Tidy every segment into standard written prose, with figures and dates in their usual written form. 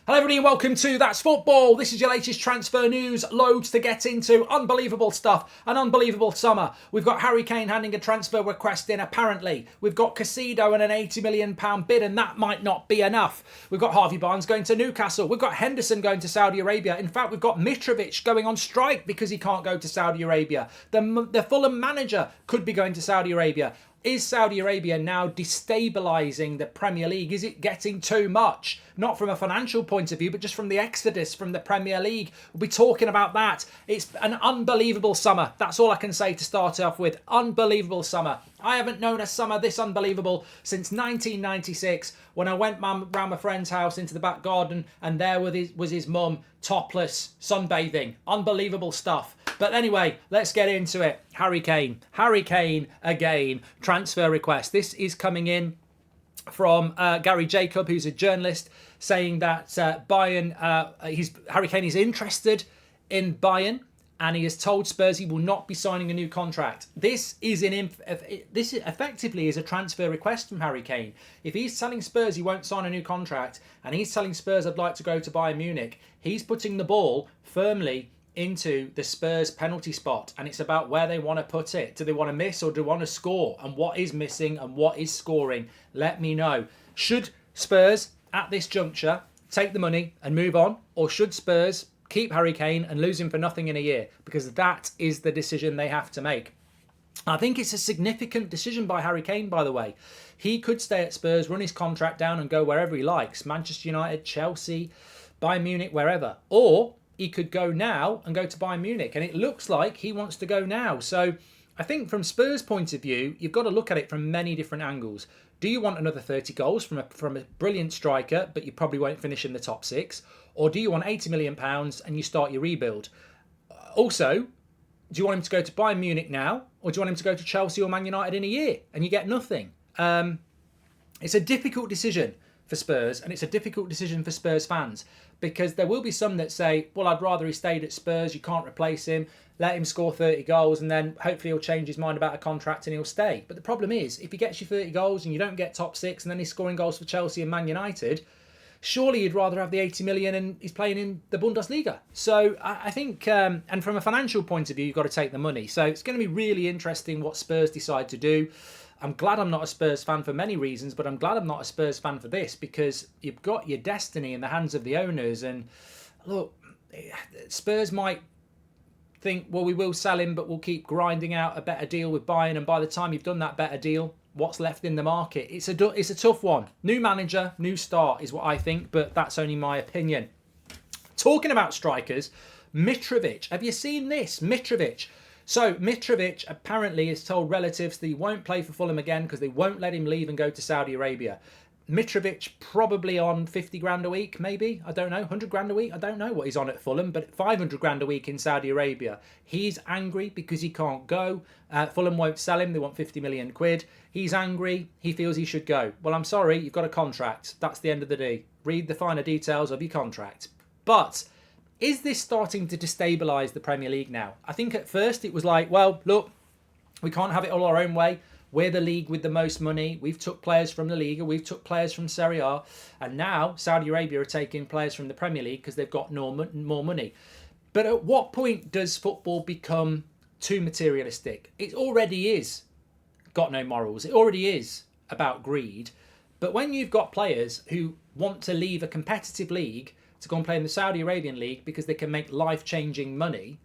Hello everybody and welcome to That's Football. This is your latest transfer news. Loads to get into. Unbelievable stuff. An unbelievable summer. We've got Harry Kane handing a transfer request in apparently. We've got Caicedo and an £80 million bid and that might not be enough. We've got Harvey Barnes going to Newcastle. We've got Henderson going to Saudi Arabia. In fact, we've got Mitrovic going on strike because he can't go to Saudi Arabia. The Fulham manager could be going to Saudi Arabia. Is Saudi Arabia now destabilising the Premier League? Is it getting too much? Not from a financial point of view, but just from the exodus from the Premier League. We'll be talking about that. It's an unbelievable summer. That's all I can say to start off with. Unbelievable summer. I haven't known a summer this unbelievable since 1996 when I went round my friend's house into the back garden and there was his mum topless sunbathing. Unbelievable stuff. But anyway, let's get into it. Harry Kane. Harry Kane again. Transfer request. This is coming in from Gary Jacob, who's a journalist, saying that Bayern, Harry Kane is interested in Bayern, and he has told Spurs he will not be signing a new contract. This effectively is a transfer request from Harry Kane. If he's telling Spurs he won't sign a new contract, and he's telling Spurs I'd like to go to Bayern Munich, he's putting the ball firmly into the Spurs penalty spot, and it's about where they want to put it. Do they want to miss or do they want to score? And what is missing and what is scoring? Let me know. Should Spurs at this juncture take the money and move on, or should Spurs keep Harry Kane and lose him for nothing in a year? Because that is the decision they have to make. I think it's a significant decision by Harry Kane, by the way. He could stay at Spurs, run his contract down and go wherever he likes. Manchester United, Chelsea, Bayern Munich, wherever. Or he could go now and go to Bayern Munich. And it looks like he wants to go now. So I think from Spurs' point of view, you've got to look at it from many different angles. Do you want another 30 goals from a brilliant striker, but you probably won't finish in the top six? Or do you want £80 million and you start your rebuild? Also, do you want him to go to Bayern Munich now? Or do you want him to go to Chelsea or Man United in a year and you get nothing? It's a difficult decision for Spurs, and it's a difficult decision for Spurs fans, because there will be some that say, well, I'd rather he stayed at Spurs, you can't replace him, let him score 30 goals and then hopefully he'll change his mind about a contract and he'll stay. But the problem is, if he gets you 30 goals and you don't get top six and then he's scoring goals for Chelsea and Man United, surely you'd rather have the 80 million and he's playing in the Bundesliga. So I think, and from a financial point of view, you've got to take the money. So it's going to be really interesting what Spurs decide to do. I'm glad I'm not a Spurs fan for many reasons, but I'm glad I'm not a Spurs fan for this, because you've got your destiny in the hands of the owners. And look, Spurs might think, well, we will sell him, but we'll keep grinding out a better deal with Bayern. And by the time you've done that better deal, what's left in the market? It's a tough one. New manager, new start is what I think, but that's only my opinion. Talking about strikers, Mitrovic. Have you seen this? Mitrovic. So Mitrovic apparently has told relatives that he won't play for Fulham again because they won't let him leave and go to Saudi Arabia. Mitrovic probably on 50 grand a week, maybe. I don't know. 100 grand a week. I don't know what he's on at Fulham, but 500 grand a week in Saudi Arabia. He's angry because he can't go. Fulham won't sell him. They want 50 million quid. He's angry. He feels he should go. Well, I'm sorry. You've got a contract. That's the end of the day. Read the finer details of your contract. But is this starting to destabilise the Premier League now? I think at first it was like, well, look, we can't have it all our own way. We're the league with the most money. We've took players from the Liga. We've took players from Serie A. And now Saudi Arabia are taking players from the Premier League because they've got more money. But at what point does football become too materialistic? It already is got no morals. It already is about greed. But when you've got players who want to leave a competitive league to go and play in the Saudi Arabian league because they can make life-changing money,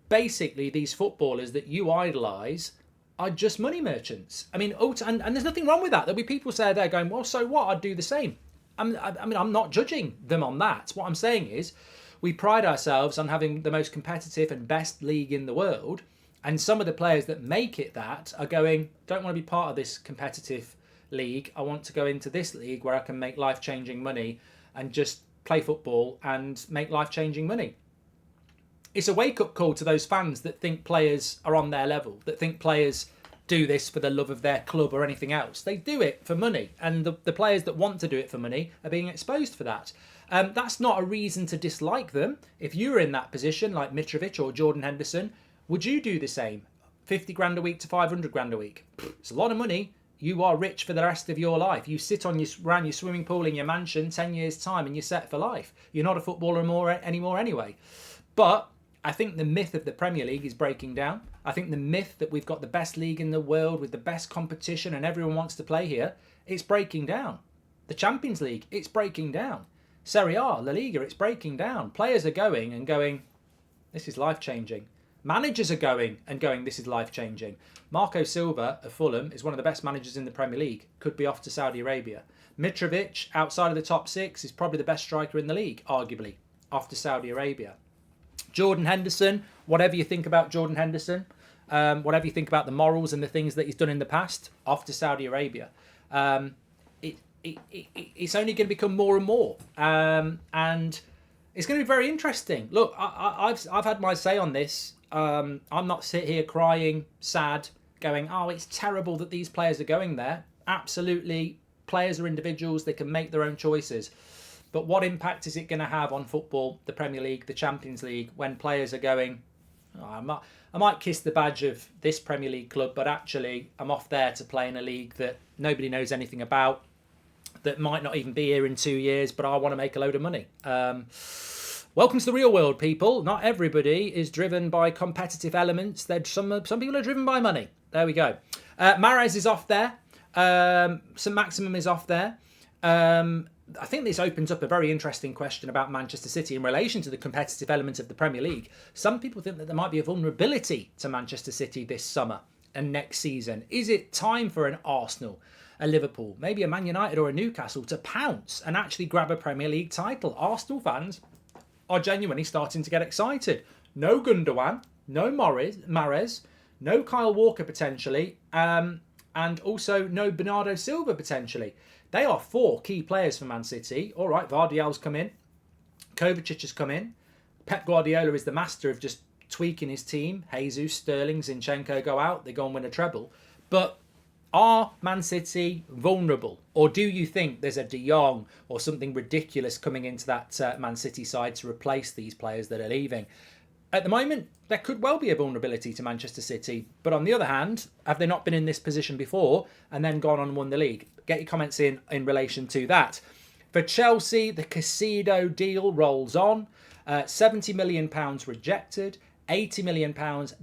basically these footballers that you idolise are just money merchants. I mean, and there's nothing wrong with that. There'll be people say there going, well, so what? I'd do the same. I'm not judging them on that. What I'm saying is, we pride ourselves on having the most competitive and best league in the world, and some of the players that make it that are going, don't want to be part of this competitive league. I want to go into this league where I can make life-changing money and just play football and make life-changing money. It's a wake-up call to those fans that think players are on their level, that think players do this for the love of their club or anything else. They do it for money, and the players that want to do it for money are being exposed for that. That's not a reason to dislike them. If you were in that position, like Mitrovic or Jordan Henderson, would you do the same? 50 grand a week to 500 grand a week. It's a lot of money, you are rich for the rest of your life. You sit around your swimming pool in your mansion 10 years' time and you're set for life. You're not a footballer anymore anyway. But I think the myth of the Premier League is breaking down. I think the myth that we've got the best league in the world with the best competition and everyone wants to play here, it's breaking down. The Champions League, it's breaking down. Serie A, La Liga, it's breaking down. Players are going and going, this is life-changing. Managers are going and going, this is life-changing. Marco Silva of Fulham is one of the best managers in the Premier League. Could be off to Saudi Arabia. Mitrovic, outside of the top 6, is probably the best striker in the league, arguably. Off to Saudi Arabia. Jordan Henderson, whatever you think about Jordan Henderson, whatever you think about the morals and the things that he's done in the past, off to Saudi Arabia. It's only going to become more and more. And it's going to be very interesting. Look, I've had my say on this. I'm not sitting here crying, sad, going, oh, it's terrible that these players are going there. Absolutely. Players are individuals. They can make their own choices. But what impact is it going to have on football, the Premier League, the Champions League, when players are going, oh, I might kiss the badge of this Premier League club, but actually I'm off there to play in a league that nobody knows anything about, that might not even be here in 2 years, but I want to make a load of money. Welcome to the real world, people. Not everybody is driven by competitive elements. Some people are driven by money. There we go. Mahrez is off there. St. Maximum is off there. I think this opens up a very interesting question about Manchester City in relation to the competitive element of the Premier League. Some people think that there might be a vulnerability to Manchester City this summer and next season. Is it time for an Arsenal, a Liverpool, maybe a Man United or a Newcastle to pounce and actually grab a Premier League title? Arsenal fans are genuinely starting to get excited. No Gundogan, no Mahrez, no Kyle Walker potentially, and also no Bernardo Silva potentially. They are 4 key players for Man City. All right, Vardial's come in. Kovacic has come in. Pep Guardiola is the master of just tweaking his team. Jesus, Sterling, Zinchenko go out. They go and win a treble. But are Man City vulnerable? Or do you think there's a De Jong or something ridiculous coming into that Man City side to replace these players that are leaving? At the moment, there could well be a vulnerability to Manchester City. But on the other hand, have they not been in this position before and then gone on and won the league? Get your comments in relation to that. For Chelsea, the Caicedo deal rolls on. £70 million rejected. £80 million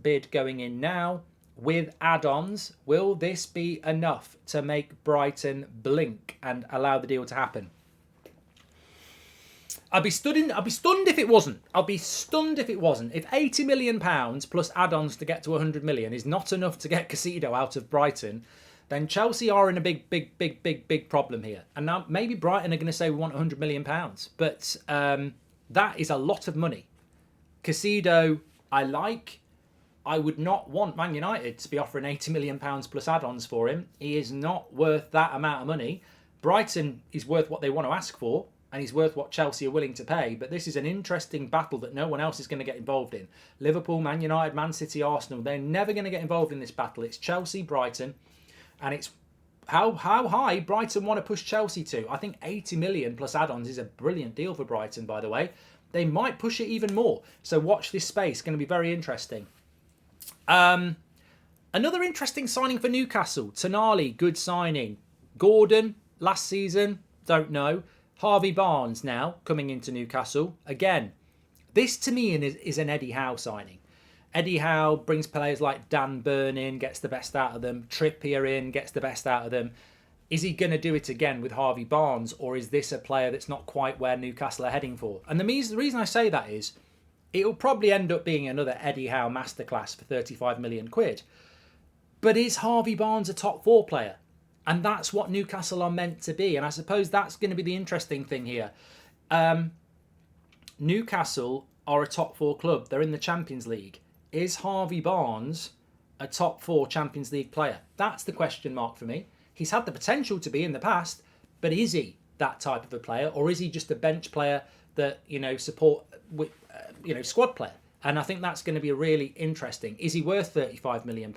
bid going in now. With add-ons, will this be enough to make Brighton blink and allow the deal to happen? I'd be stunned if it wasn't. I'll be stunned if it wasn't. If £80 million plus add-ons to get to £100 million is not enough to get Caicedo out of Brighton, then Chelsea are in a big problem here. And now maybe Brighton are going to say we want £100 million. But that is a lot of money. Caicedo, I like. I would not want Man United to be offering £80 million plus add-ons for him. He is not worth that amount of money. Brighton is worth what they want to ask for, and he's worth what Chelsea are willing to pay. But this is an interesting battle that no one else is going to get involved in. Liverpool, Man United, Man City, Arsenal, they're never going to get involved in this battle. It's Chelsea, Brighton, and it's how high Brighton want to push Chelsea to. I think 80 million plus add-ons is a brilliant deal for Brighton, by the way. They might push it even more. So watch this space. It's going to be very interesting. Another interesting signing for Newcastle. Tonali, good signing. Gordon, last season, don't know. Harvey Barnes now coming into Newcastle. Again, this to me is an Eddie Howe signing. Eddie Howe brings players like Dan Burn in, gets the best out of them. Trippier in, gets the best out of them. Is he going to do it again with Harvey Barnes, or is this a player that's not quite where Newcastle are heading for? And the reason I say that is it'll probably end up being another Eddie Howe masterclass for 35 million quid. But is Harvey Barnes a top 4 player? And that's what Newcastle are meant to be. And I suppose that's going to be the interesting thing here. Newcastle are a top 4 club. They're in the Champions League. Is Harvey Barnes a top 4 Champions League player? That's the question mark for me. He's had the potential to be in the past, but is he that type of a player? Or is he just a bench player that, support with, squad player? And I think that's going to be really interesting. Is he worth £35 million?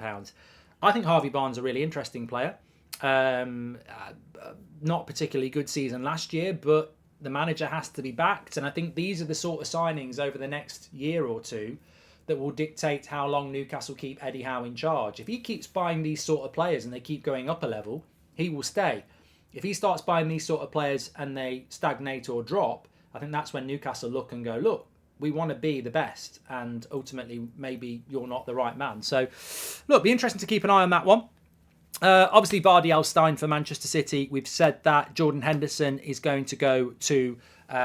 I think Harvey Barnes is a really interesting player. Not particularly good season last year, but the manager has to be backed. And I think these are the sort of signings over the next year or two that will dictate how long Newcastle keep Eddie Howe in charge. If he keeps buying these sort of players and they keep going up a level, he will stay. If he starts buying these sort of players and they stagnate or drop, I think that's when Newcastle look and go, look, we want to be the best, and ultimately maybe you're not the right man. So, look, be interesting to keep an eye on that one. Obviously, Vardy Stein for Manchester City. We've said that. Jordan Henderson is going to go to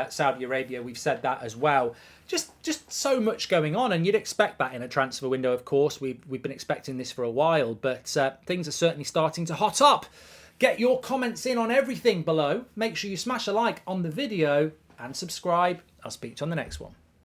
Saudi Arabia. We've said that as well. Just so much going on, and you'd expect that in a transfer window, of course. We've been expecting this for a while, but things are certainly starting to hot up. Get your comments in on everything below. Make sure you smash a like on the video and subscribe. I'll speak to you on the next one.